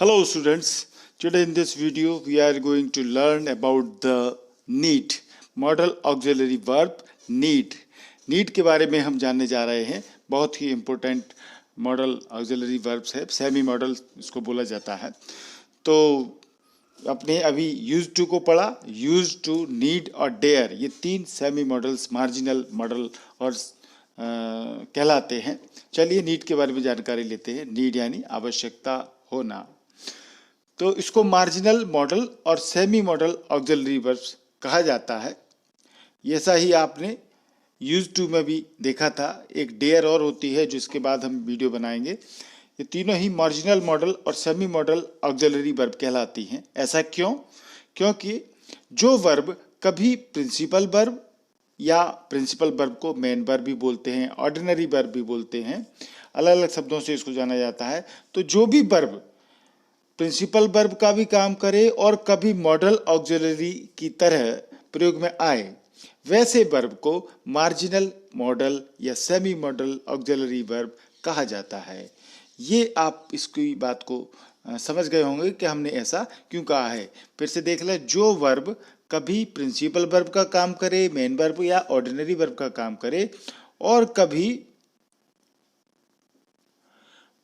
Hello students, today in this video we are going to learn about the need, model auxiliary verb need. need के बारे में हम जानने जा रहे हैं। बहुत ही इम्पोर्टेंट मॉडल ऑक्सिलरी वर्ब्स है, सेमी मॉडल इसको बोला जाता है। तो अपने अभी यूज टू को पढ़ा, यूज टू, नीड और डेयर, ये तीन सेमी मॉडल्स मार्जिनल मॉडल और कहलाते हैं। चलिए नीड के बारे में जानकारी लेते हैं। नीड यानी आवश्यकता होना, तो इसको मार्जिनल मॉडल और सेमी मॉडल ऑक्सिलरी वर्ब्स कहा जाता है। ऐसा ही आपने यूज टू में भी देखा था। एक डेयर और होती है जिसके बाद हम वीडियो बनाएंगे। ये तीनों ही मार्जिनल मॉडल और सेमी मॉडल ऑक्सिलरी वर्ब कहलाती हैं। ऐसा क्यों? क्योंकि जो वर्ब कभी प्रिंसिपल वर्ब या प्रिंसिपल वर्ब को मेन वर्ब भी बोलते हैं, ऑर्डिनरी वर्ब भी बोलते हैं, अलग अलग शब्दों से इसको जाना जाता है। तो जो भी वर्ब प्रिंसिपल वर्ब का भी काम करे और कभी मॉडल ऑक्सिलरी की तरह प्रयोग में आए, वैसे वर्ब को मार्जिनल मॉडल या सेमी मॉडल ऑक्सिलरी वर्ब कहा जाता है। ये आप इसकी बात को समझ गए होंगे कि हमने ऐसा क्यों कहा है। फिर से देख लें, जो वर्ब कभी प्रिंसिपल वर्ब का काम करे, मेन वर्ब या ऑर्डिनरी वर्ब का काम करे और कभी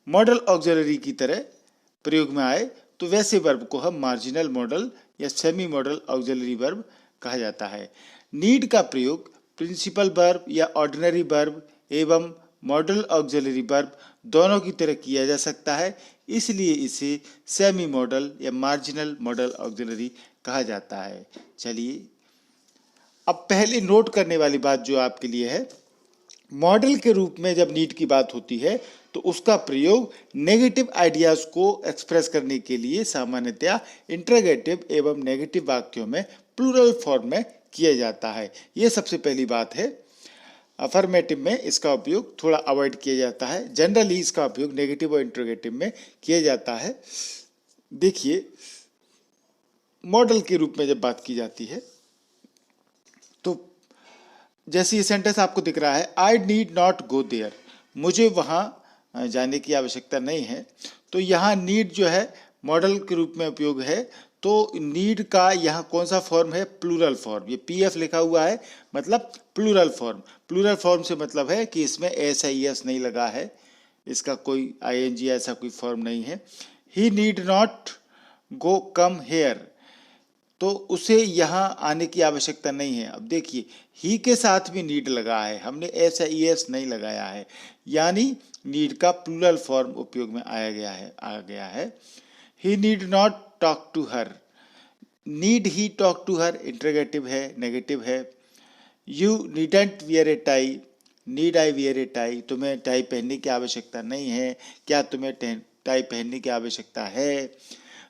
मॉडल ऑक्सिलरी की तरह प्रयोग में आए, तो वैसे वर्ब को हम मार्जिनल मॉडल या सेमी मॉडल ऑक्सिलरी वर्ब कहा जाता है। नीड का प्रयोग प्रिंसिपल वर्ब या ऑर्डिनरी वर्ब एवं मॉडल ऑक्सिलरी वर्ब दोनों की तरह किया जा सकता है, इसलिए इसे सेमी मॉडल या मार्जिनल मॉडल ऑक्सिलरी कहा जाता है। चलिए अब पहले नोट करने वाली बात जो आपके लिए है, मॉडल के रूप में जब नीड की बात होती है तो उसका प्रयोग नेगेटिव आइडियाज को एक्सप्रेस करने के लिए सामान्यतया इंटरोगेटिव एवं नेगेटिव वाक्यों में प्लूरल फॉर्म में किया जाता है। ये सबसे पहली बात है। अफर्मेटिव में इसका उपयोग थोड़ा अवॉइड किया जाता है। जनरली इसका उपयोग नेगेटिव और इंटरोगेटिव में किया जाता है। देखिए, मॉडल के रूप में जब बात की जाती है तो जैसे ये सेंटेंस आपको दिख रहा है, I need not go there, मुझे वहाँ जाने की आवश्यकता नहीं है। तो यहाँ नीड जो है मॉडल के रूप में उपयोग है। तो नीड का यहाँ कौन सा फॉर्म है? Plural form. ये पीएफ लिखा हुआ है, मतलब प्लूरल फॉर्म। प्लूरल फॉर्म से मतलब है कि इसमें एस आई एस नहीं लगा है, इसका कोई आईएनजी ऐसा कोई फॉर्म नहीं है। He need not go come here, तो उसे यहाँ आने की आवश्यकता नहीं है। अब देखिए, ही के साथ भी नीड लगा है, हमने एस या ई एस नहीं लगाया है, यानी नीड का प्लूरल फॉर्म उपयोग में आ गया है। He need not talk to her, need he talk to her interrogative है, नेगेटिव है। You needn't wear a tie, need I wear a tie, तुम्हें टाई पहनने की आवश्यकता नहीं है, क्या तुम्हें टाई पहनने की आवश्यकता है।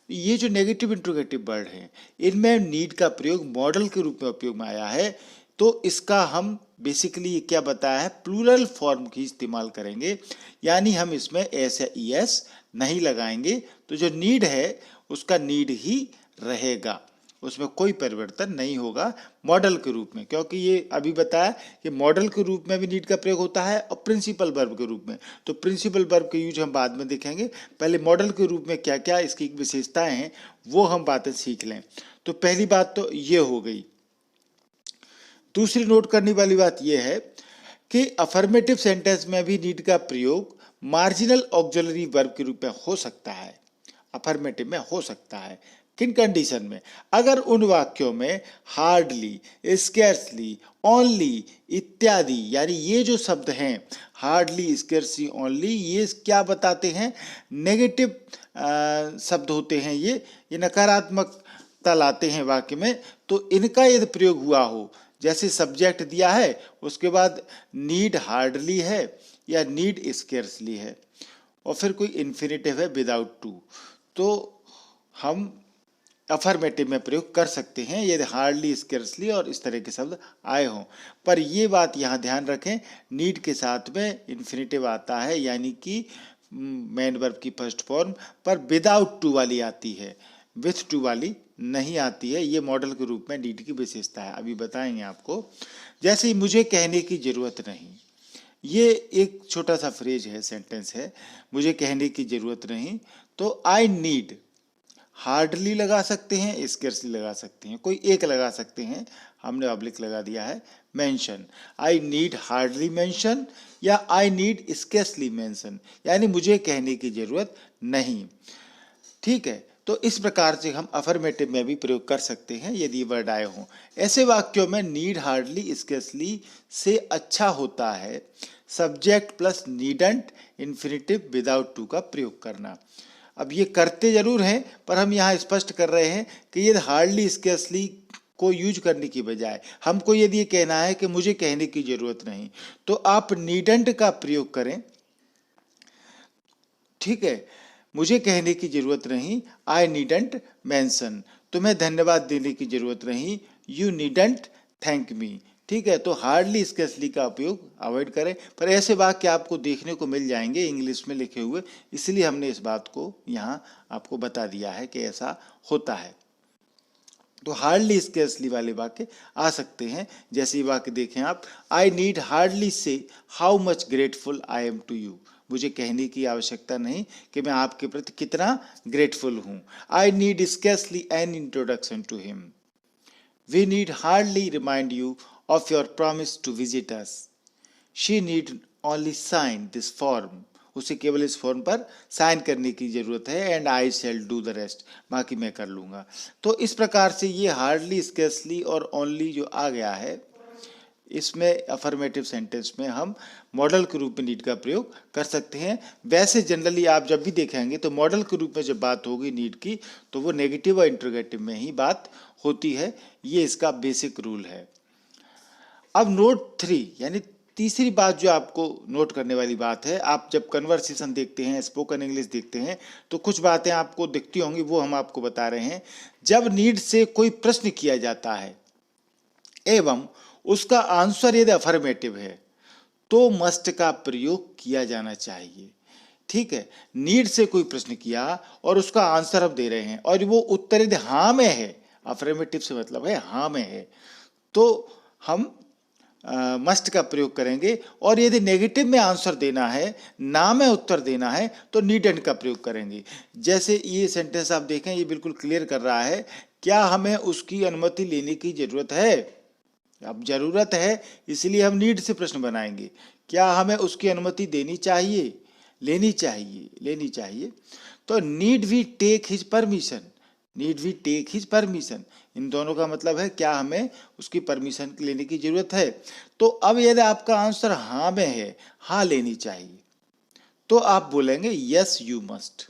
ये जो नेगेटिव इंट्रोगेटिव वर्ड हैं, इनमें नीड का प्रयोग मॉडल के रूप में उपयोग में आया है। तो इसका हम बेसिकली क्या बताया है, प्लूरल फॉर्म की इस्तेमाल करेंगे, यानी हम इसमें एस या ई एस नहीं लगाएंगे। तो जो नीड है उसका नीड ही रहेगा, उसमें कोई परिवर्तन नहीं होगा मॉडल के रूप में, क्योंकि ये अभी बताया कि मॉडल के रूप में भी नीड का प्रयोग होता है और प्रिंसिपल वर्ब के रूप में। तो प्रिंसिपल वर्ब के यूज हम बाद में देखेंगे, पहले मॉडल के रूप में क्या क्या इसकी विशेषताएं हैं वो हम बातें सीख लें। तो पहली बात तो ये हो गई। दूसरी नोट करने वाली बात यह है कि अफर्मेटिव सेंटेंस में भी नीड का प्रयोग मार्जिनल ऑक्सिलरी वर्ब के रूप में हो सकता है। अफर्मेटिव में हो सकता है किन कंडीशन में? अगर उन वाक्यों में हार्डली, स्केर्सली, ओनली इत्यादि, यानी ये जो शब्द हैं हार्डली, स्केर्सली, ओनली, ये क्या बताते हैं? नेगेटिव शब्द होते हैं। ये नकारात्मकता लाते हैं वाक्य में। तो इनका यदि प्रयोग हुआ हो, जैसे सब्जेक्ट दिया है उसके बाद नीड हार्डली है या नीड स्केर्सली है और फिर कोई इन्फिनिटिव है विदाउट टू, तो हम अफर्मेटिव में प्रयोग कर सकते हैं यदि हार्डली, स्केर्सली और इस तरह के शब्द आए हों। पर ये बात यहाँ ध्यान रखें, नीड के साथ में इन्फिनिटिव आता है, यानी कि मेन वर्ब की फर्स्ट फॉर्म, पर विदाउट टू वाली आती है, विथ टू वाली नहीं आती है। ये मॉडल के रूप में नीड की विशेषता है, अभी बताएंगे आपको। जैसे मुझे कहने की जरूरत नहीं, ये एक छोटा सा फ्रेज है, सेंटेंस है, मुझे कहने की जरूरत नहीं। तो आई नीड हार्डली लगा सकते हैं, स्केर्सली लगा सकते हैं, कोई एक लगा सकते हैं, हमने ऑब्लिक लगा दिया है मेंशन। आई नीड हार्डली मेंशन या आई नीड स्केर्सली मेंशन, यानी मुझे कहने की जरूरत नहीं। ठीक है, तो इस प्रकार से हम अफर्मेटिव में भी प्रयोग कर सकते हैं यदि वर्ड आए हों। ऐसे वाक्यों में नीड हार्डली स्केर्सली से अच्छा होता है subject plus needn't infinitive without to का प्रयोग करना। अब ये करते जरूर हैं, पर हम यहाँ स्पष्ट कर रहे हैं कि ये हार्डली स्केर्सली को यूज करने की बजाय हमको यदि ये कहना है कि मुझे कहने की जरूरत नहीं, तो आप नीडंट का प्रयोग करें। ठीक है, मुझे कहने की जरूरत नहीं, आई नीडंट मेंशन, तुम्हें धन्यवाद देने की जरूरत नहीं, यू नीडंट थैंक मी। ठीक है, तो हार्डली स्केर्सली का उपयोग अवॉइड करें, पर ऐसे वाक्य आपको देखने को मिल जाएंगे इंग्लिश में लिखे हुए, इसलिए हमने इस बात को यहाँ आपको बता दिया है कि ऐसा होता है। तो हार्डली स्केर्सली वाले वाक्य आ सकते हैं। जैसे ये वाक्य देखें आप, I need hardly say how much grateful I am to you, मुझे कहने की आवश्यकता नहीं कि मैं आपके प्रति कितना ग्रेटफुल हूँ। I need scarcely an introduction to him, we need hardly remind you of your promise to visit us. She need only sign this form. उसे केवल इस फॉर्म पर साइन करने की जरूरत है, and I shall do the rest, बाकी मैं कर लूंगा। तो इस प्रकार से ये हार्डली स्केर्सली और ओनली जो आ गया है, इसमें अफर्मेटिव सेंटेंस में हम मॉडल के रूप में नीड का प्रयोग कर सकते हैं। वैसे जनरली आप जब भी देखेंगे तो मॉडल के रूप में जब बात होगी नीड की, तो वो नेगेटिव और इंट्रोगेटिव में ही बात होती है। ये इसका बेसिक रूल है। अब नोट 3 यानी तीसरी बात जो आपको नोट करने वाली बात है, आप जब कन्वर्सेशन देखते हैं, स्पोकन इंग्लिश देखते हैं, तो कुछ बातें आपको दिखती होंगी, वो हम आपको बता रहे हैं। जब नीड से कोई प्रश्न किया जाता है एवं उसका आंसर यदि अफर्मेटिव है, तो मस्ट का प्रयोग किया जाना चाहिए। ठीक है, नीड से कोई प्रश्न किया और उसका आंसर हम दे रहे हैं और वो उत्तर यदि हाँ में है, अफर्मेटिव से मतलब है हाँ में है, तो हम मस्ट का प्रयोग करेंगे। और यदि नेगेटिव में आंसर देना है, ना में उत्तर देना है, तो नीडेंट का प्रयोग करेंगे। जैसे ये सेंटेंस आप देखें, ये बिल्कुल क्लियर कर रहा है, क्या हमें उसकी अनुमति लेने की जरूरत है। अब जरूरत है इसलिए हम नीड से प्रश्न बनाएंगे, क्या हमें उसकी अनुमति देनी चाहिए, लेनी चाहिए, लेनी चाहिए। तो need we take his permission, need we take his permission, इन दोनों का मतलब है क्या हमें उसकी परमिशन लेने की जरूरत है। तो अब यदि आपका आंसर हाँ में है, हाँ लेनी चाहिए, तो आप बोलेंगे यस यू मस्ट।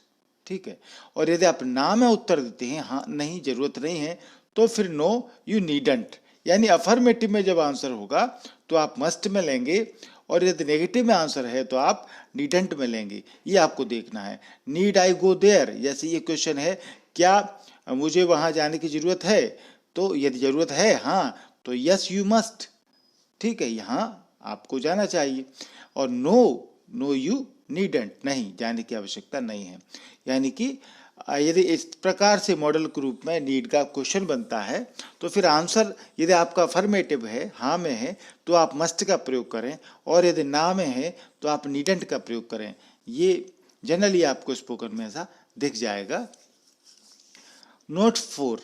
ठीक है, और यदि आप ना में उत्तर देते हैं, हाँ नहीं जरूरत नहीं है, तो फिर नो यू नीडंट, यानी अफर्मेटिव में जब आंसर होगा तो आप मस्ट में लेंगे, और यदि नेगेटिव में आंसर है तो आप नीडंट में लेंगे। ये आपको देखना है। नीड आई गो देयर, जैसे ये क्वेश्चन है, क्या मुझे वहां जाने की जरूरत है, तो यदि जरूरत है हाँ, तो यस यू मस्ट। ठीक है, यहाँ आपको जाना चाहिए। और नो, नो यू नीडंट, नहीं जाने की आवश्यकता नहीं है। यानी कि यदि इस प्रकार से मॉडल के रूप में नीड का क्वेश्चन बनता है, तो फिर आंसर यदि आपका अफर्मेटिव है, हाँ में है, तो आप मस्ट का प्रयोग करें, और यदि ना में है तो आप नीडंट का प्रयोग करें। ये जनरली आपको स्पोकन में ऐसा दिख जाएगा। नोट 4,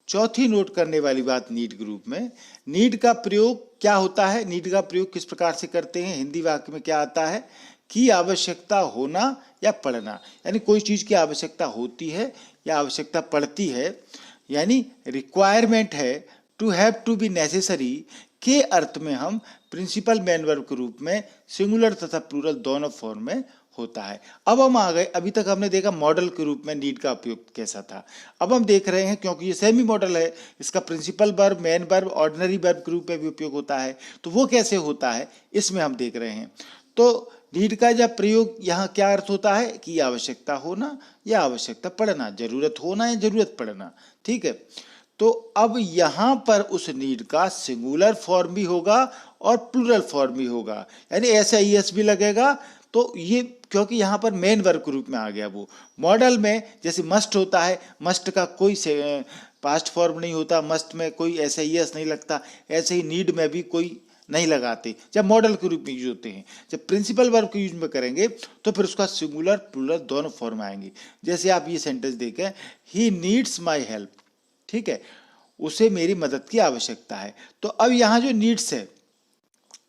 चौथी नोट करने वाली बात नीड के रूप में, नीड का प्रयोग क्या होता है, नीड का प्रयोग किस प्रकार से करते हैं। हिंदी वाक्य में क्या आता है कि आवश्यकता होना या पड़ना, यानी कोई चीज की आवश्यकता होती है या आवश्यकता पड़ती है, यानी रिक्वायरमेंट है, to have to be necessary के अर्थ में हम प्रिंसिपल मेन वर्ब के रूप में सिंगुलर तथा प्लूरल दोनों फॉर्म में होता है। अब हम आ गए, अभी तक हमने देखा मॉडल के रूप में नीड का उपयोग कैसा था। अब हम देख रहे हैं, क्योंकि ये सेमी मॉडल है, इसका principal verb, main verb, ordinary verb के रूप में भी उपयोग होता है, तो वो कैसे होता है इसमें हम देख रहे हैं। तो नीड का जब प्रयोग यहाँ क्या अर्थ होता है कि आवश्यकता होना या आवश्यकता पड़ना, जरूरत होना या जरूरत पड़ना। ठीक है, तो अब यहाँ पर उस नीड का सिंगुलर फॉर्म भी होगा और प्लूरल फॉर्म भी होगा, यानी एस भी लगेगा। तो ये क्योंकि यहाँ पर मेन वर्ब के रूप में आ गया। वो मॉडल में जैसे मस्ट होता है, मस्ट का कोई पास्ट फॉर्म नहीं होता, मस्ट में कोई एस नहीं लगता, ऐसे ही नीड में भी कोई नहीं लगाते जब मॉडल के रूप में यूज होते हैं। जब प्रिंसिपल वर्ब के यूज में करेंगे तो फिर उसका सिंगुलर प्लूरल दोनों फॉर्म आएंगे। जैसे आप ये सेंटेंस देखें, ही नीड्स माई हेल्प, ठीक है, उसे मेरी मदद की आवश्यकता है। तो अब यहाँ जो नीड्स है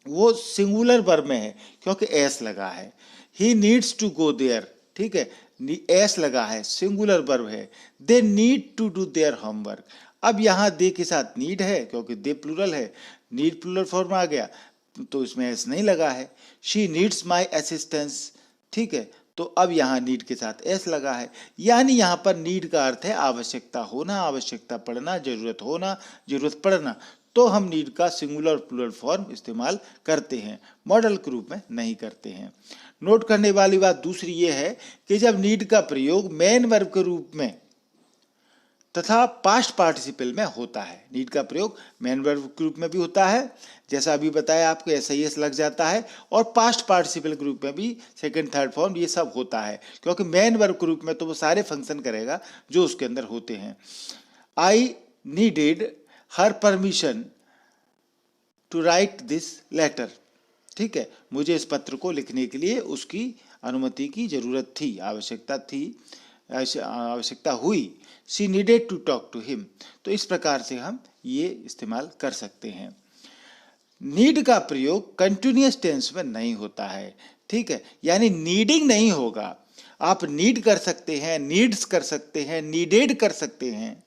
वो सिंगुलर वर्ब में है क्योंकि एस लगा है। He needs to go there, ठीक है, एस लगा है, सिंगुलर वर्ब है। They need to do their homework. अब यहाँ दे के साथ नीड है क्योंकि दे प्लूरल है, नीड प्लूरल फॉर्म आ गया तो इसमें एस नहीं लगा है। शी नीड्स माई असिस्टेंस, ठीक है, तो अब यहाँ नीड के साथ एस लगा है। यानी यहाँ पर नीड का अर्थ है आवश्यकता होना, आवश्यकता पड़ना, जरूरत होना, जरूरत पड़ना। तो हम नीड का सिंगुलर प्लूरल फॉर्म इस्तेमाल करते हैं, मॉडल के रूप में नहीं करते हैं। नोट करने वाली बात दूसरी ये है कि जब नीड का प्रयोग मेन वर्ब के रूप में तथा पास्ट पार्टिसिपल में होता है, नीड का प्रयोग मेन वर्ब के रूप में भी होता है, जैसा अभी बताया आपको एस लग जाता है, और पास्ट पार्टिसिपल के रूप में भी सेकंड थर्ड फॉर्म ये सब होता है, क्योंकि मेन वर्ब के रूप में तो वो सारे फंक्शन करेगा जो उसके अंदर होते हैं। I needed her permission to write this letter, ठीक है, मुझे इस पत्र को लिखने के लिए उसकी अनुमति की जरूरत थी, आवश्यकता हुई। She needed to talk to him. तो इस प्रकार से हम ये इस्तेमाल कर सकते हैं। नीड का प्रयोग कंटिन्यूअस टेंस में नहीं होता है, ठीक है, यानी नीडिंग नहीं होगा। आप नीड कर सकते हैं, नीड्स कर सकते हैं, नीडेड कर सकते हैं,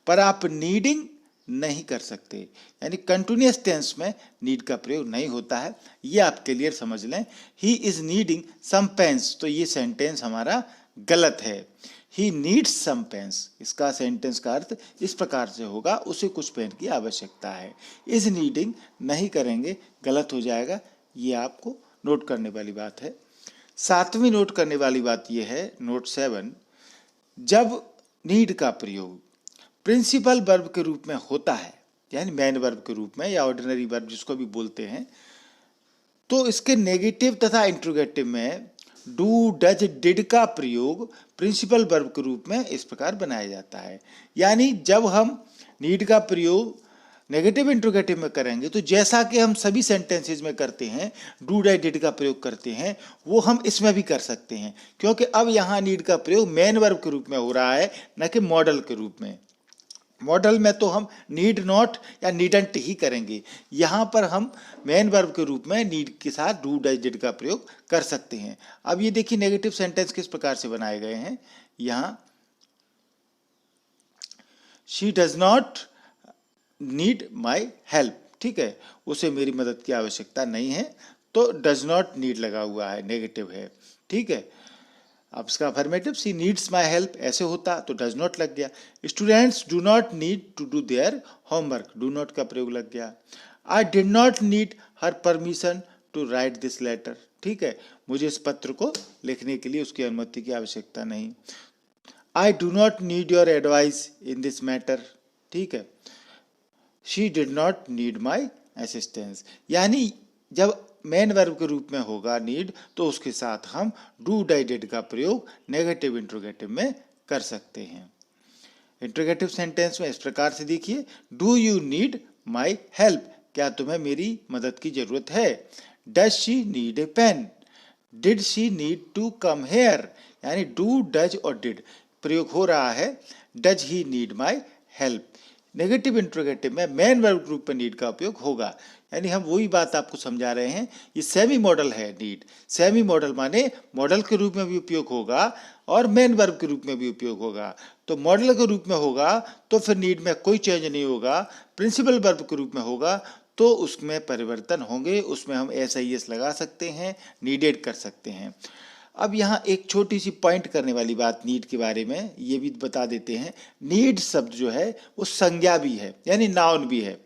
पर आप नीडिंग नहीं कर सकते, यानी कंटिन्यूअस टेंस में नीड का प्रयोग नहीं होता है। ये आप क्लियर समझ लें। He is needing some pens, तो ये सेंटेंस हमारा गलत है। ही नीड्स सम पेन्स, इसका सेंटेंस का अर्थ इस प्रकार से होगा, उसे कुछ पेन की आवश्यकता है। इज नीडिंग नहीं करेंगे, गलत हो जाएगा। ये आपको नोट करने वाली बात है। सातवीं नोट करने वाली बात यह है, नोट 7, जब नीड का प्रयोग प्रिंसिपल वर्ब के रूप में होता है, यानी मेन वर्ब के रूप में या ऑर्डिनरी वर्ब जिसको भी बोलते हैं, तो इसके नेगेटिव तथा इंट्रोगेटिव में डू, डज, डिड का प्रयोग प्रिंसिपल वर्ब के रूप में इस प्रकार बनाया जाता है। यानी जब हम नीड का प्रयोग नेगेटिव इंट्रोगेटिव में करेंगे तो जैसा कि हम सभी सेंटेंसेस में करते हैं, डू, डज, डिड का प्रयोग करते हैं, वो हम इसमें भी कर सकते हैं, क्योंकि अब यहाँ नीड का प्रयोग मेन वर्ब के रूप में हो रहा है, न कि मॉडल के रूप में। मॉडल में तो हम नीड नॉट या नीडंट ही करेंगे, यहाँ पर हम मेन वर्ब के रूप में नीड के साथ डू, डज, डिड का प्रयोग कर सकते हैं। अब ये देखिए नेगेटिव सेंटेंस किस प्रकार से बनाए गए हैं। यहाँ she does not need my help, ठीक है, उसे मेरी मदद की आवश्यकता नहीं है, तो डज नॉट नीड लगा हुआ है, नेगेटिव है, ठीक है। अब इसका affirmative, she needs my help ऐसे होता तो डज नॉट लग गया। Students do not need to do their homework, do not का प्रयोग लग गया। I did not need her permission to write this letter, ठीक है, मुझे इस पत्र को लिखने के लिए उसकी अनुमति की आवश्यकता नहीं। I do not need your advice in this matter, ठीक है। She did not need my assistance, यानी जब मेन वर्ब के रूप में होगा नीड, तो उसके साथ हम डू, डज, डिड का प्रयोग नेगेटिव इंट्रोगेटिव में कर सकते हैं। इंट्रोगेटिव सेंटेंस में इस प्रकार से देखिए, do you need my help, क्या तुम्हें मेरी मदद की जरूरत है। Does she need a pen, did she need to come here, यानी डू, डज और डिड प्रयोग हो रहा है। Does he need my help, negative interrogative में मेन वर्ब ग्रुप में नीड का उपयोग होगा। यानी हम वही बात आपको समझा रहे हैं, ये सेमी मॉडल है नीड। सेमी मॉडल माने मॉडल के रूप में भी उपयोग होगा और मेन वर्ब के रूप में भी उपयोग होगा। तो मॉडल के रूप में होगा तो फिर नीड में कोई चेंज नहीं होगा, प्रिंसिपल वर्ब के रूप में होगा तो उसमें परिवर्तन होंगे, उसमें हम एस लगा सकते हैं, नीडेड कर सकते हैं। अब यहाँ एक छोटी सी पॉइंट करने वाली बात नीड के बारे में ये भी बता देते हैं। नीड शब्द जो है वो संज्ञा भी है, यानी नाउन भी है।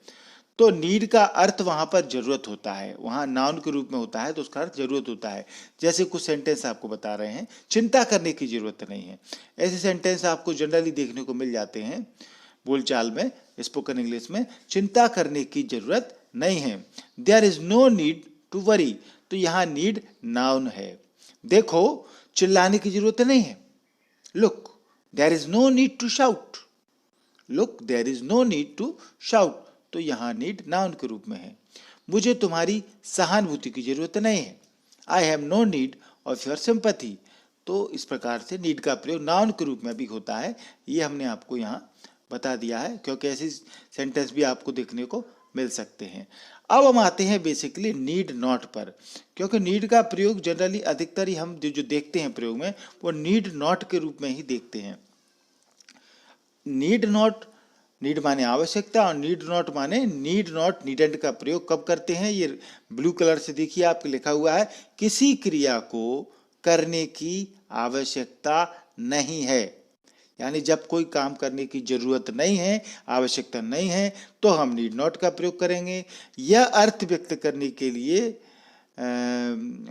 तो नीड का अर्थ वहाँ पर जरूरत होता है, वहाँ नाउन के रूप में होता है तो उसका अर्थ जरूरत होता है। जैसे कुछ सेंटेंस आपको बता रहे हैं, चिंता करने की जरूरत नहीं है, ऐसे सेंटेंस आपको जनरली देखने को मिल जाते हैं बोलचाल में, स्पोकन इंग्लिश में। चिंता करने की जरूरत नहीं है, there is no need to worry, तो यहाँ नीड नाउन है। देखो चिल्लाने की जरूरत नहीं है, look there is no need to shout, look there is no need to shout, तो यहाँ नीड नाउन के रूप में है। मुझे तुम्हारी सहानुभूति की जरूरत नहीं है, I have no need of your sympathy. तो इस प्रकार से नीड का प्रयोग नाउन के रूप में भी होता है, ये हमने आपको यहाँ बता दिया है, क्योंकि ऐसी सेंटेंस भी आपको देखने को मिल सकते हैं। अब हम आते हैं बेसिकली नीड नॉट पर, क्योंकि नीड का प्रयोग जनरली अधिकतर ही हम जो देखते हैं प्रयोग में वो नीड नॉट के रूप में ही देखते हैं। नीड नॉट, नीड माने आवश्यकता और नीड नॉट माने नीड नॉट नीडेंट का प्रयोग कब करते हैं। ये ब्लू कलर से देखिए आपके लिखा हुआ है, किसी क्रिया को करने की आवश्यकता नहीं है, यानी जब कोई काम करने की जरूरत नहीं है, आवश्यकता नहीं है, तो हम नीड नॉट का प्रयोग करेंगे। यह अर्थ व्यक्त करने के लिए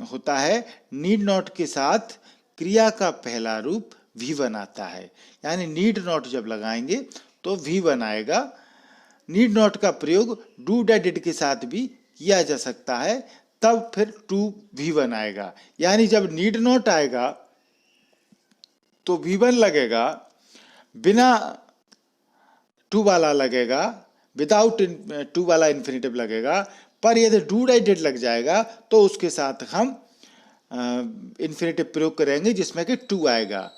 होता है। नीड नॉट के साथ क्रिया का पहला रूप V1 आता है, यानी नीड नॉट जब लगाएंगे तो V1 आएगा। नीड नॉट का प्रयोग डू डिड के साथ भी किया जा सकता है, तब फिर टू V1 आएगा, यानी जब नीड नॉट आएगा तो V1 लगेगा, बिना टू वाला लगेगा, विदाउट टू वाला इन्फिनेटिव लगेगा। पर यदि डू डिड लग जाएगा तो उसके साथ हम इन्फिनेटिव प्रयोग करेंगे जिसमें कि टू आएगा।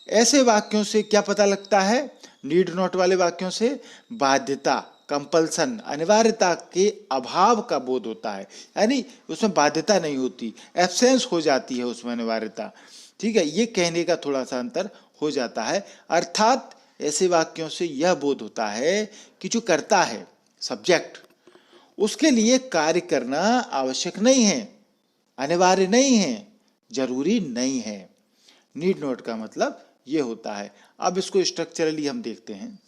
ऐसे वाक्यों से क्या पता लगता है, नीड नॉट वाले वाक्यों से बाध्यता, कंपल्सन, अनिवार्यता के अभाव का बोध होता है, यानी उसमें बाध्यता नहीं होती, एब्सेंस हो जाती है उसमें अनिवार्यता। ठीक है, ये कहने का थोड़ा सा अंतर हो जाता है। अर्थात ऐसे वाक्यों से यह बोध होता है कि जो करता है सब्जेक्ट, उसके लिए कार्य करना आवश्यक नहीं है, अनिवार्य नहीं है, जरूरी नहीं है। नीड नॉट का मतलब ये होता है। अब इसको स्ट्रक्चरली हम देखते हैं।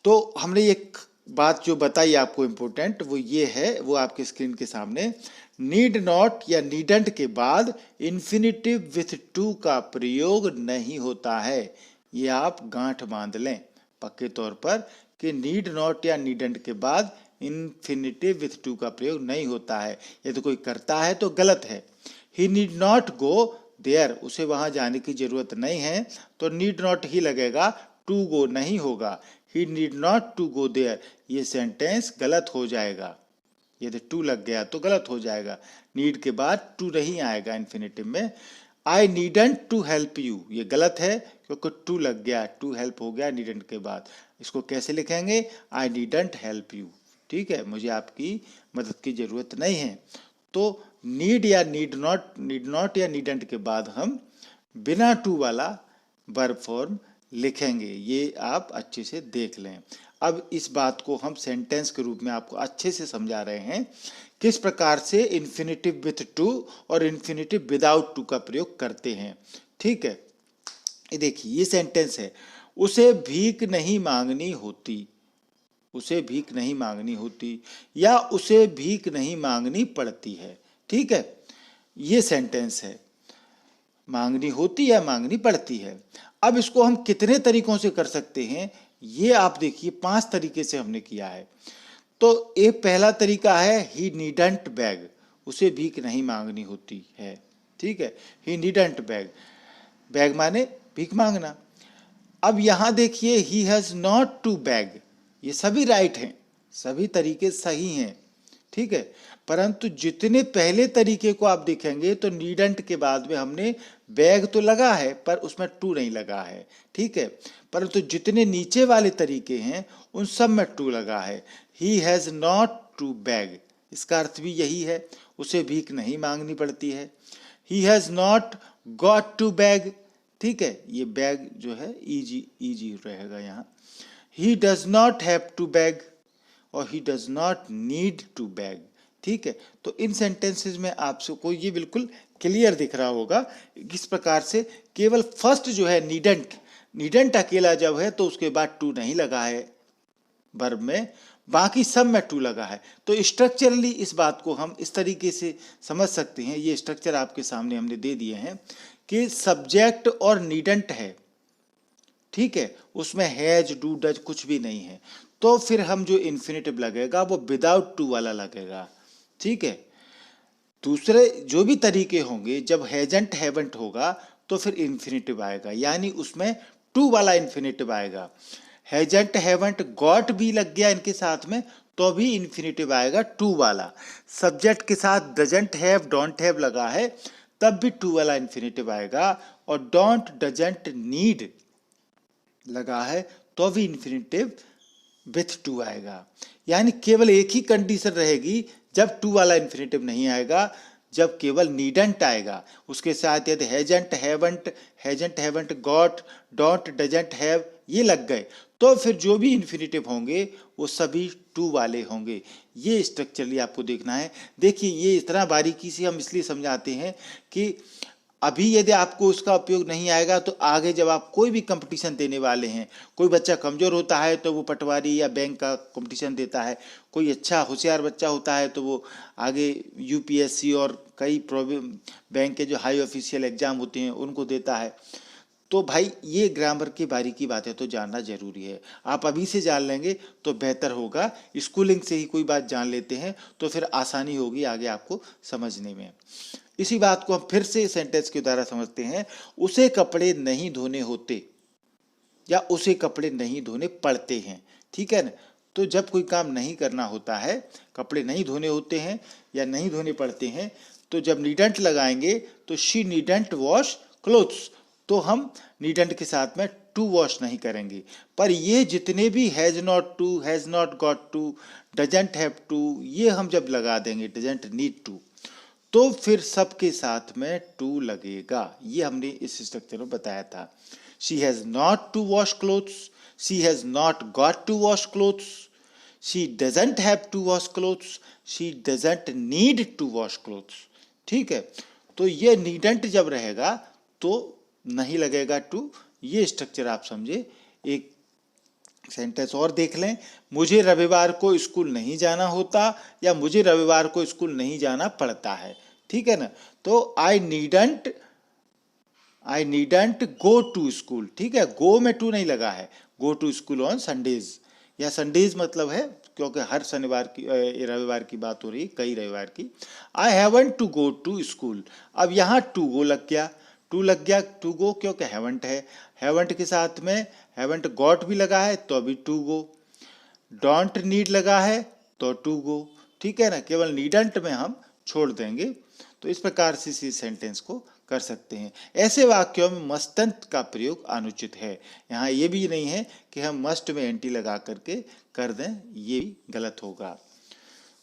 तो हमने एक बात जो बताई आपको इम्पोर्टेंट, वो ये है, वो आपके स्क्रीन के सामने। नीड नॉट या नीडंट के बाद इन्फिनिटिव विथ टू का प्रयोग नहीं होता है। ये आप गांठ बांध लें पक्के तौर पर कि नीड नॉट या नीडंट के बाद इन्फिनिटिव विथ टू का प्रयोग नहीं होता है। यदि कोई करता है तो गलत है। He need not go there, उसे वहां जाने की जरूरत नहीं है, तो नीड नॉट ही लगेगा, टू गो नहीं होगा। He need not to go there, ये सेंटेंस गलत हो जाएगा। यदि टू लग गया तो गलत हो जाएगा, नीड के बाद टू नहीं आएगा इन्फिनेटिव में। आई नीडंट टू हेल्प यू, ये गलत है क्योंकि टू लग गया, टू हेल्प हो गया नीडंट के बाद। इसको कैसे लिखेंगे, आई नीडंट हेल्प यू। ठीक है, मुझे आपकी मदद की जरूरत नहीं है। तो नीड या नीड नॉट या नीडंट के बाद हम बिना टू वाला वर्ब फॉर्म लिखेंगे, ये आप अच्छे से देख लें। अब इस बात को हम सेंटेंस के रूप में आपको अच्छे से समझा रहे हैं, किस प्रकार से इन्फिनिटिव विथ टू और इन्फिनिटिव विदाउट टू का प्रयोग करते हैं। ठीक है, ये देखिए, ये सेंटेंस है, उसे भीख नहीं मांगनी होती, उसे भीख नहीं मांगनी होती, या उसे भीख नहीं मांगनी पड़ती है। ठीक है, ये सेंटेंस है, मांगनी होती है, मांगनी पड़ती है। अब इसको हम कितने तरीकों से कर सकते हैं, ये आप देखिए, 5 तरीके से हमने किया है। तो एक पहला तरीका है ही नीडंट बैग, उसे भीख नहीं मांगनी होती है। ठीक है, ही नीडंट बैग, बैग माने भीख मांगना। अब यहां देखिए, he has not to beg, ये सभी राइट हैं, सभी तरीके सही हैं। ठीक है, परंतु जितने पहले तरीके को आप देखेंगे तो नीडंट के बाद में हमने बैग तो लगा है पर उसमें टू नहीं लगा है। ठीक है, परंतु जितने नीचे वाले तरीके हैं उन सब में टू लगा है। He has not to beg, इसका अर्थ भी यही है, उसे भीख नहीं मांगनी पड़ती है। He has not got to beg, ठीक है, ये बैग जो है इजी रहेगा यहाँ। He does not have to beg और he does not need to beg. ठीक है, तो इन सेंटेंसेस में आपको ये बिल्कुल क्लियर दिख रहा होगा किस प्रकार से केवल फर्स्ट जो है नीडंट अकेला जब है तो उसके बाद टू नहीं लगा है वर्ब में, बाकी सब में टू लगा है। तो स्ट्रक्चरली इस बात को हम इस तरीके से समझ सकते हैं, ये स्ट्रक्चर आपके सामने हमने दे दिए हैं कि सब्जेक्ट और नीडंट है, ठीक है, उसमें हैज डू डज कुछ भी नहीं है, तो फिर हम जो इन्फिनेटिव लगेगा वो विदाउट टू वाला लगेगा। ठीक है, दूसरे जो भी तरीके होंगे जब हैजंट हैवंट होगा तो फिर इन्फिनेटिव आएगा, यानी उसमें टू वाला इन्फिनेटिव आएगा। हैजंट हैवंट गॉट भी लग गया इनके साथ में तो भी इन्फिनेटिव आएगा टू वाला। सब्जेक्ट के साथ डजंट हैव डोंट हैव लगा है तब भी टू वाला इन्फिनेटिव आएगा, और डोंट डजंट नीड लगा है तो भी इन्फिनेटिव विथ टू आएगा। यानी केवल एक ही कंडीशन रहेगी जब टू वाला इन्फिनेटिव नहीं आएगा, जब केवल नीडंट आएगा। उसके साथ यदि hasn't haven't got don't doesn't have ये लग गए तो फिर जो भी इन्फिनेटिव होंगे वो सभी टू वाले होंगे। ये स्ट्रक्चरली आपको देखना है। देखिए ये इतना बारीकी से हम इसलिए समझाते हैं कि अभी यदि आपको उसका उपयोग नहीं आएगा तो आगे जब आप कोई भी कंपटीशन देने वाले हैं, कोई बच्चा कमज़ोर होता है तो वो पटवारी या बैंक का कंपटीशन देता है, कोई अच्छा होशियार बच्चा होता है तो वो आगे यूपीएससी और कई बैंक के जो हाई ऑफिशियल एग्जाम होते हैं उनको देता है। तो भाई ये ग्रामर की बारीकी बातें तो जानना जरूरी है। आप अभी से जान लेंगे तो बेहतर होगा। स्कूलिंग से ही कोई बात जान लेते हैं तो फिर आसानी होगी आगे आपको समझने में। इसी बात को हम फिर से सेंटेंस के द्वारा समझते हैं। उसे कपड़े नहीं धोने होते या उसे कपड़े नहीं धोने पड़ते हैं, ठीक है ना। तो जब कोई काम नहीं करना होता है, कपड़े नहीं धोने होते हैं या नहीं धोने पड़ते हैं, तो जब नीडंट लगाएंगे तो शी नीडंट वॉश क्लोथ्स, तो हम नीडंट के साथ में टू वॉश नहीं करेंगे। पर ये जितने भी has not to, has not got to, doesn't have to, ये हम जब लगा देंगे डजंट नीड टू, तो फिर सबके साथ में टू लगेगा। ये हमने इस स्ट्रक्चर में बताया था। She has not to wash clothes, she has not got to wash clothes, she doesn't have to wash clothes, she doesn't need to wash clothes, ठीक है। तो ये नीडंट जब रहेगा तो नहीं लगेगा टू। ये स्ट्रक्चर आप समझे। एक सेंटेंस और देख लें। मुझे रविवार को स्कूल नहीं जाना होता या मुझे रविवार को स्कूल नहीं जाना पड़ता है, ठीक है ना। तो I needn't go to school, ठीक है। गो में टू नहीं लगा है। Go to school on Sundays, या संडेज मतलब है क्योंकि हर शनिवार की रविवार की बात हो रही है, कई रविवार की। I haven't to go to school, अब यहाँ टू गो लग गया, टू लग गया टू गो क्योंकि हैवंट है। हैवंट के साथ में हैवंट गॉट भी लगा है तो अभी टू गो। डोंट नीड लगा है तो टू गो, ठीक है ना। केवल नीडंट में हम छोड़ देंगे। तो इस प्रकार से इस सेंटेंस को कर सकते हैं। ऐसे वाक्यों में मस्तंत का प्रयोग अनुचित है। यहाँ ये भी नहीं है कि हम मस्ट में एंटी लगा करके कर दें, ये भी गलत होगा।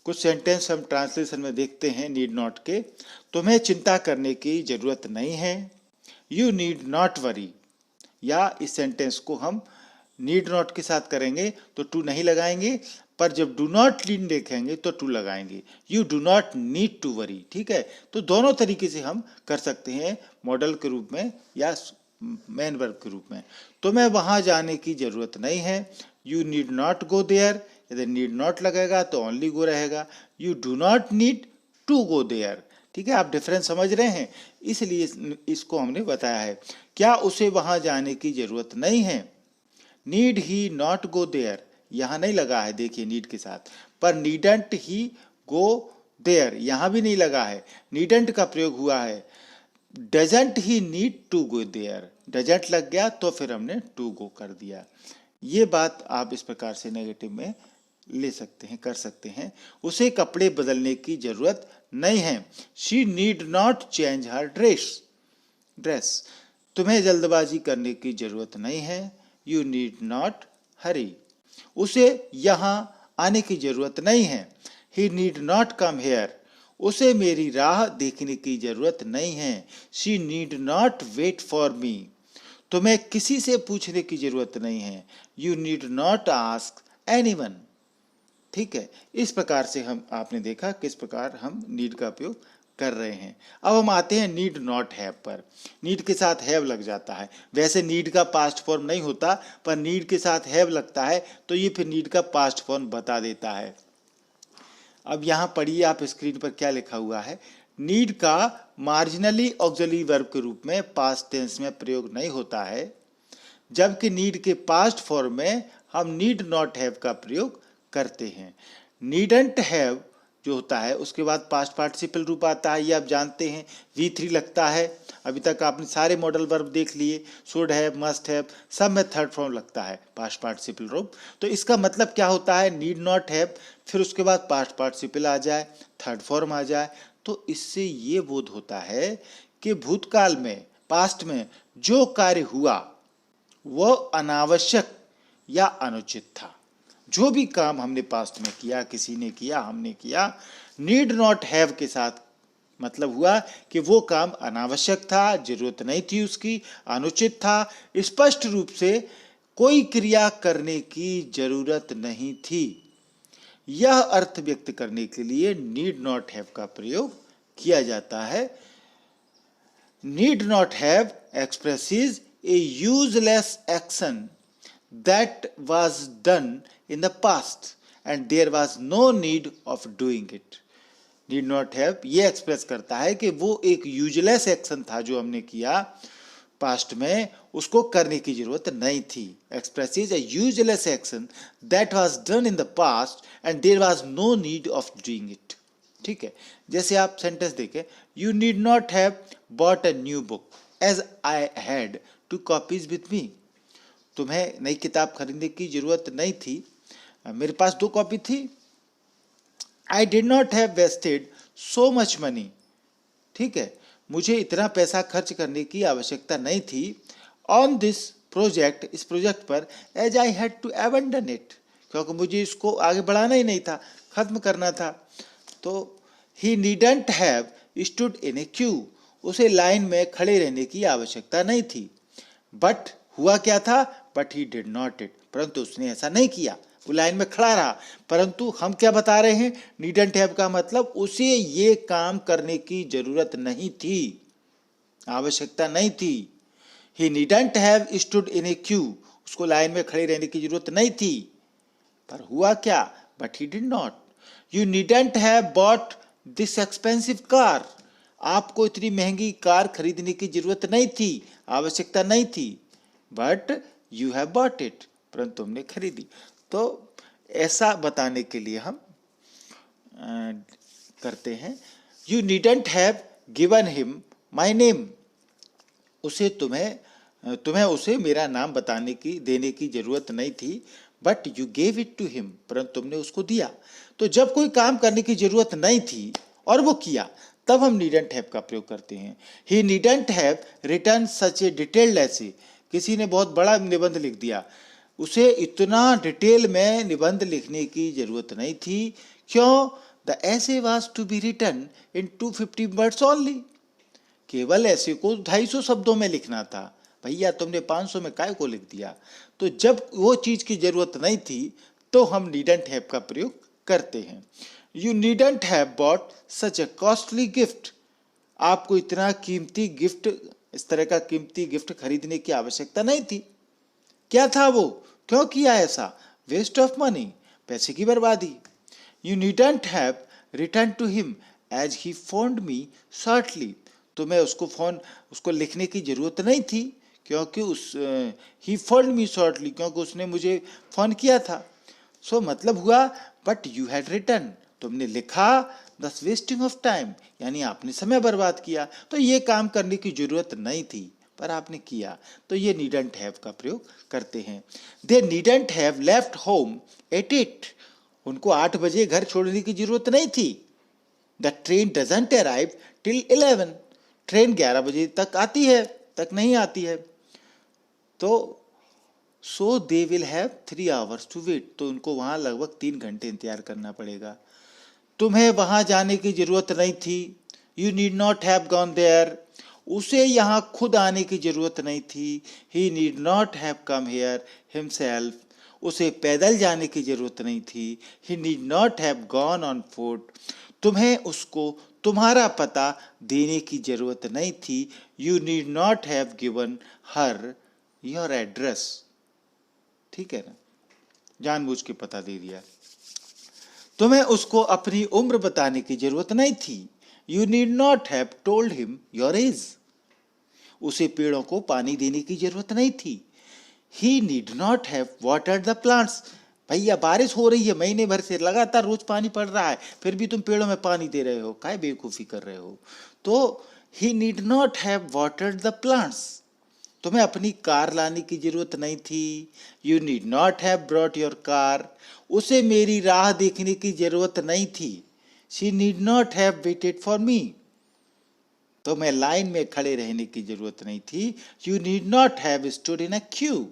कुछ सेंटेंस हम ट्रांसलेशन में देखते हैं नीड नॉट के। तुम्हें चिंता करने की जरूरत नहीं है, यू नीड नॉट वरी। या इस सेंटेंस को हम नीड नॉट के साथ करेंगे तो टू नहीं लगाएंगे, पर जब डू नॉट नीड देखेंगे तो टू लगाएंगे। You do not need to worry, ठीक है। तो दोनों तरीके से हम कर सकते हैं, मॉडल के रूप में या मेन वर्ब के रूप में। तुम्हें वहां जाने की जरूरत नहीं है, you need not go there. यदि नीड नॉट लगेगा तो ओनली गो रहेगा। You do not need to go there, ठीक है। आप डिफरेंस समझ रहे हैं, इसलिए इसको हमने बताया है। क्या उसे वहां जाने की जरूरत नहीं है, need he not go there, यहां नहीं लगा है देखिए नीड के साथ। पर नीडंट ही गो देयर, यहां भी नहीं लगा है, नीडंट का प्रयोग हुआ है। Doesn't he need to go there, doesn't लग गया तो फिर हमने टू गो कर दिया। ये बात आप इस प्रकार से नेगेटिव में ले सकते हैं, कर सकते हैं। उसे कपड़े बदलने की जरूरत नहीं है, she need not change her dress. तुम्हें जल्दबाजी करने की जरूरत नहीं है, यू नीड नॉट हरी। उसे यहाँ आने की जरूरत नहीं है, he need not come here. उसे मेरी राह देखने की जरूरत नहीं है, she need not wait for me. तुम्हें किसी से पूछने की जरूरत नहीं है, you need not ask anyone, ठीक है। इस प्रकार से हम आपने देखा किस प्रकार हम नीड का उपयोग कर रहे हैं। अब हम आते हैं नीड नॉट हैव पर। नीड के साथ हैव लग जाता है। वैसे नीड का पास्ट फॉर्म नहीं होता, पर नीड के साथ हैव लगता है तो ये फिर नीड का पास्ट फॉर्म बता देता है। अब यहाँ पढ़िए आप स्क्रीन पर क्या लिखा हुआ है। नीड का मार्जिनली ऑक्सिलरी वर्ब के रूप में पास्ट टेंस में प्रयोग नहीं होता है, जबकि नीड के पास्ट फॉर्म में हम नीड नॉट हैव का प्रयोग करते हैं। नीडंट हैव जो होता है उसके बाद पास्ट पार्टिसिपल रूप आता है, ये आप जानते हैं। V3 लगता है। अभी तक आपने सारे मॉडल वर्ब देख लिए, शुड हैव, मस्ट हैव, सब में थर्ड फॉर्म लगता है पास्ट पार्टिसिपल रूप। तो इसका मतलब क्या होता है, नीड नॉट हैव, फिर उसके बाद पास्ट पार्टिसिपल आ जाए, थर्ड फॉर्म आ जाए। तो इससे ये बोध होता है कि भूतकाल में, पास्ट में जो कार्य हुआ वह अनावश्यक या अनुचित था। जो भी काम हमने पास्ट में किया, किसी ने किया, हमने किया, नीड नॉट हैव के साथ मतलब हुआ कि वो काम अनावश्यक था, जरूरत नहीं थी उसकी, अनुचित था, स्पष्ट रूप से कोई क्रिया करने की जरूरत नहीं थी। यह अर्थ व्यक्त करने के लिए नीड नॉट हैव का प्रयोग किया जाता है। Need not have expresses a useless action that was done in the past and there was no need of doing it. Need not have ये एक्सप्रेस करता है कि वो एक यूजलेस एक्शन था जो हमने किया पास्ट में, उसको करने की जरूरत नहीं थी। Expresses a useless action that was done in the past and there was no need of doing it. ठीक है, जैसे आप सेंटेंस देखें, you need not have bought a new book as I had 2 copies with me. तुम्हें नई किताब खरीदने की जरूरत नहीं थी, मेरे पास 2 कॉपी थी। I did not have wasted so much money, ठीक है, मुझे इतना पैसा खर्च करने की आवश्यकता नहीं थी ऑन दिस प्रोजेक्ट, इस प्रोजेक्ट पर, as I had to abandon it, क्योंकि मुझे इसको आगे बढ़ाना ही नहीं था, खत्म करना था। तो he needn't have stood in a queue, उसे लाइन में खड़े रहने की आवश्यकता नहीं थी। बट हुआ क्या था, but he did not it, परंतु उसने ऐसा नहीं किया, वो लाइन में खड़ा रहा। परंतु हम क्या बता रहे हैं, नीडंट हैव का मतलब उसे ये काम करने की जरूरत नहीं थी, आवश्यकता नहीं थी। He needn't have stood in a queue, उसको लाइन में खड़े रहने की जरूरत नहीं थी। पर हुआ क्या, but he did not. You needn't have bought this expensive car, आपको इतनी महंगी कार खरीदने की जरूरत नहीं थी, आवश्यकता नहीं थी। But you have bought it, परंतु तुमने खरीदी। तो ऐसा बताने के लिए हम करते हैं, you needn't have given him my name, उसे तुम्हें उसे मेरा नाम देने की जरूरत नहीं थी। But you gave it to him, परंतु तुमने उसको दिया। तो जब कोई काम करने की जरूरत नहीं थी और वो किया, तब हम नीडंट हैव का प्रयोग करते हैं। He needn't have written such a detailed ऐसे, किसी ने बहुत बड़ा निबंध लिख दिया, उसे इतना डिटेल में निबंध लिखने की जरूरत नहीं थी। क्यों, the essay was to be written in 250 words only, केवल ऐसे को 250 शब्दों में लिखना था, भैया तुमने 500 में काय को लिख दिया। तो जब वो चीज की जरूरत नहीं थी तो हम नीडंट हैव का प्रयोग करते हैं। You needn't have bought such A costly gift, आपको इतना कीमती गिफ्ट, इस तरह का कीमती गिफ्ट खरीदने की आवश्यकता नहीं थी। क्या था वो, क्यों किया ऐसा, वेस्ट ऑफ मनी, पैसे की बर्बादी। You needn't have return to him as he phoned me shortly, तुम्हें उसको लिखने की जरूरत नहीं थी, क्योंकि ही फोन्ड मी शॉर्टली, क्योंकि उसने मुझे फोन किया था। सो मतलब हुआ, बट यू हैड रिटर्न, तुमने लिखा, दस वेस्टिंग ऑफ टाइम, यानी आपने समय बर्बाद किया। तो ये काम करने की जरूरत नहीं थी पर आपने किया, तो ये नीडंट हैव का प्रयोग करते हैं। They needn't have left home at 8, उनको 8 बजे घर छोड़ने की जरूरत नहीं थी। The train doesn't arrive till 11, train 11 बजे तक आती है, तक नहीं आती है। तो so they will have 3 hours to wait, तो उनको वहां लगभग 3 घंटे इंतजार करना पड़ेगा। तुम्हें वहां जाने की जरूरत नहीं थी, you need not have gone there, उसे यहाँ खुद आने की जरूरत नहीं थी। He need not have come here himself, उसे पैदल जाने की जरूरत नहीं थी। He need not have gone on foot, तुम्हें उसको तुम्हारा पता देने की जरूरत नहीं थी। You need not have given her your address, ठीक है ना, जानबूझ के पता दे दिया। तुम्हें उसको अपनी उम्र बताने की जरूरत नहीं थी। You need not have told him your age, उसे पेड़ों को पानी देने की जरूरत नहीं थी। He need not have watered the plants, भैया बारिश हो रही है, महीने भर से लगातार रोज पानी पड़ रहा है, फिर भी तुम पेड़ों में पानी दे रहे हो, काय बेवकूफ़ी कर रहे हो। तो he need not have watered the plants, तुम्हें अपनी कार लाने की जरूरत नहीं थी। You need not have brought your car, उसे मेरी राह देखने की जरूरत नहीं थी। She need not have waited for me, तो मैं लाइन में खड़े रहने की जरूरत नहीं थी। You need not have stood in a Q,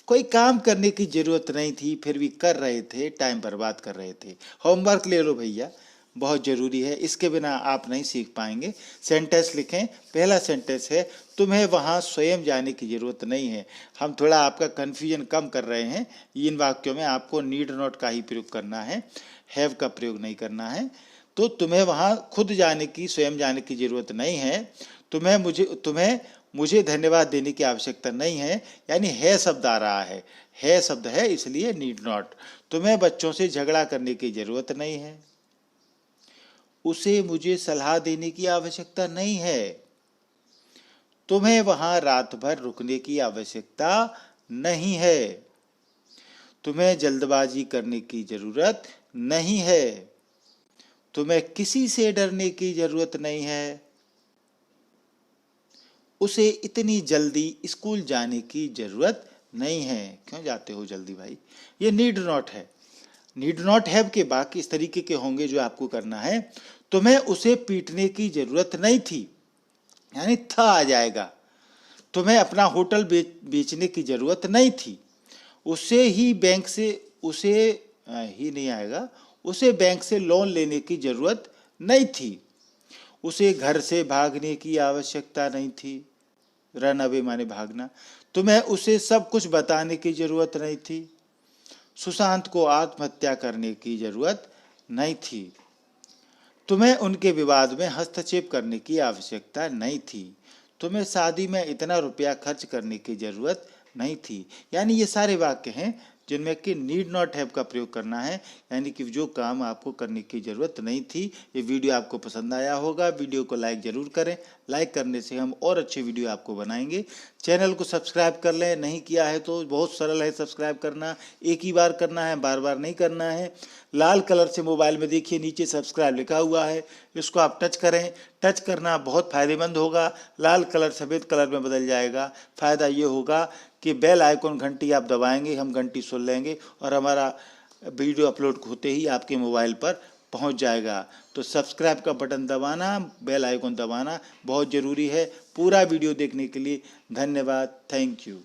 कोई काम करने की जरूरत नहीं थी, फिर भी कर रहे थे, टाइम बर्बाद कर रहे थे। होमवर्क ले लो भैया, बहुत ज़रूरी है, इसके बिना आप नहीं सीख पाएंगे। सेंटेंस लिखें। पहला सेंटेंस है, तुम्हें वहाँ स्वयं जाने की ज़रूरत नहीं है। हम थोड़ा आपका कन्फ्यूजन कम कर रहे हैं। इन वाक्यों में आपको नीड नॉट का ही प्रयोग करना है, हैव का प्रयोग नहीं करना है। तो तुम्हें वहाँ खुद जाने की, स्वयं जाने की ज़रूरत नहीं है। तुम्हें मुझे धन्यवाद देने की आवश्यकता नहीं है, यानी है शब्द आ रहा है शब्द है, इसलिए नीड नॉट। तुम्हें बच्चों से झगड़ा करने की जरूरत नहीं है। उसे मुझे सलाह देने की आवश्यकता नहीं है। तुम्हें वहां रात भर रुकने की आवश्यकता नहीं है। तुम्हें जल्दबाजी करने की जरूरत नहीं है। तुम्हें किसी से डरने की जरूरत नहीं है। उसे इतनी जल्दी स्कूल जाने की जरूरत नहीं है। क्यों जाते हो जल्दी भाई? ये नीड नॉट है। नीड नॉट हैव के बाकी इस तरीके के होंगे जो आपको करना है। तुम्हें उसे पीटने की जरूरत नहीं थी, यानी था आ जाएगा। तुम्हें अपना होटल बेचने की जरूरत नहीं थी। उसे ही बैंक से उसे ही नहीं आएगा। उसे बैंक से लोन लेने की जरूरत नहीं थी। उसे घर से भागने की आवश्यकता नहीं थी। रन अवे माने भागना। तुम्हें उसे सब कुछ बताने की जरूरत नहीं थी। सुशांत को आत्महत्या करने की जरूरत नहीं थी। तुम्हें उनके विवाद में हस्तक्षेप करने की आवश्यकता नहीं थी। तुम्हें शादी में इतना रुपया खर्च करने की जरूरत नहीं थी। यानी ये सारे वाक्य हैं जिनमें कि नीड नॉट हैव का प्रयोग करना है, यानी कि जो काम आपको करने की ज़रूरत नहीं थी। ये वीडियो आपको पसंद आया होगा, वीडियो को लाइक ज़रूर करें। लाइक करने से हम और अच्छे वीडियो आपको बनाएंगे। चैनल को सब्सक्राइब कर लें, नहीं किया है तो बहुत सरल है सब्सक्राइब करना, एक ही बार करना है, बार बार नहीं करना है। लाल कलर से मोबाइल में देखिए नीचे सब्सक्राइब लिखा हुआ है, इसको आप टच करें। टच करना बहुत फ़ायदेमंद होगा, लाल कलर सफ़ेद कलर में बदल जाएगा। फ़ायदा ये होगा कि बेल आइकॉन घंटी आप दबाएंगे, हम घंटी सुन लेंगे और हमारा वीडियो अपलोड होते ही आपके मोबाइल पर पहुंच जाएगा। तो सब्सक्राइब का बटन दबाना, बेल आइकॉन दबाना बहुत ज़रूरी है। पूरा वीडियो देखने के लिए धन्यवाद। Thank you.